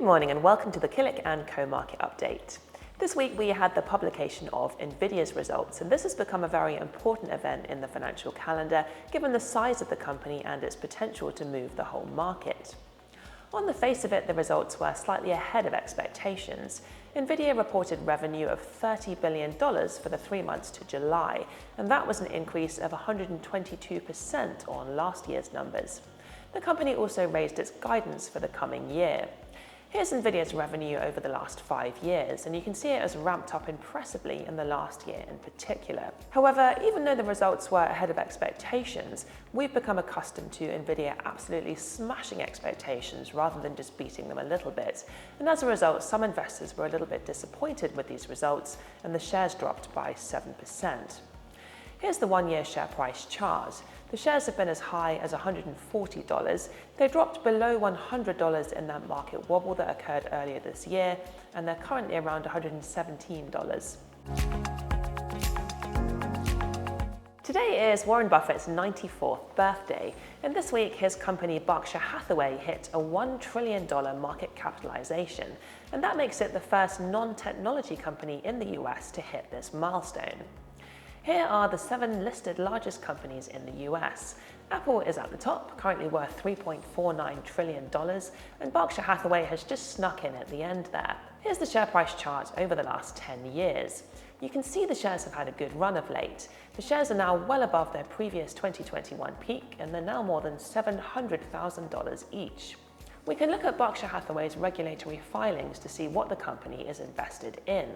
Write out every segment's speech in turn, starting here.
Good morning and welcome to the Killik & Co market update. This week we had the publication of Nvidia's results, and this has become a very important event in the financial calendar given the size of the company and its potential to move the whole market. On the face of it, the results were slightly ahead of expectations. Nvidia reported revenue of $30 billion for the 3 months to July, and that was an increase of 122% on last year's numbers. The company also raised its guidance for the coming year. Here's Nvidia's revenue over the last 5 years, and you can see it has ramped up impressively in the last year in particular. However, even though the results were ahead of expectations, we've become accustomed to Nvidia absolutely smashing expectations rather than just beating them a little bit. And as a result, some investors were a little bit disappointed with these results, and the shares dropped by 7%. Here's the 1-year share price chart. The shares have been as high as $140. They dropped below $100 in that market wobble that occurred earlier this year, and they're currently around $117. Today is Warren Buffett's 94th birthday, and this week his company Berkshire Hathaway hit a $1 trillion market capitalization, and that makes it the first non-technology company in the US to hit this milestone. Here are the 7 listed largest companies in the US. Apple is at the top, currently worth $3.49 trillion, and Berkshire Hathaway has just snuck in at the end there. Here's the share price chart over the last 10 years. You can see the shares have had a good run of late. The shares are now well above their previous 2021 peak, and they're now more than $700,000 each. We can look at Berkshire Hathaway's regulatory filings to see what the company is invested in.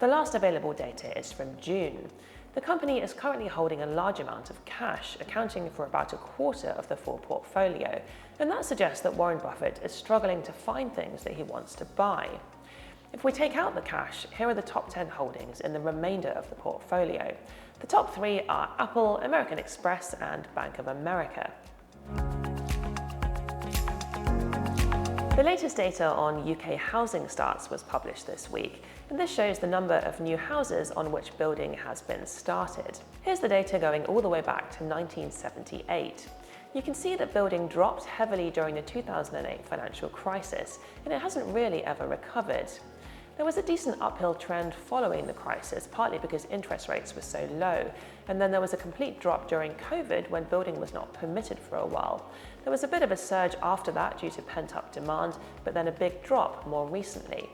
The last available data is from June. The company is currently holding a large amount of cash, accounting for about a quarter of the full portfolio, and that suggests that Warren Buffett is struggling to find things that he wants to buy. If we take out the cash, here are the top 10 holdings in the remainder of the portfolio. The top 3 are Apple, American Express, and Bank of America. The latest data on UK housing starts was published this week, and this shows the number of new houses on which building has been started. Here's the data going all the way back to 1978. You can see that building dropped heavily during the 2008 financial crisis, and it hasn't really ever recovered. There was a decent uphill trend following the crisis, partly because interest rates were so low, and then there was a complete drop during COVID when building was not permitted for a while. There was a bit of a surge after that due to pent-up demand, but then a big drop more recently.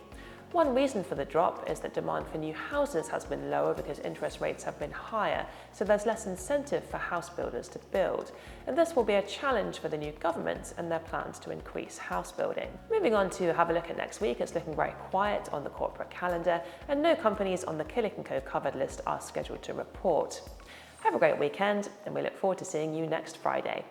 One reason for the drop is that demand for new houses has been lower because interest rates have been higher, so there's less incentive for house builders to build. And this will be a challenge for the new government and their plans to increase house building. Moving on to have a look at next week, it's looking very quiet on the corporate calendar, and no companies on the Killik & Co covered list are scheduled to report. Have a great weekend, and we look forward to seeing you next Friday.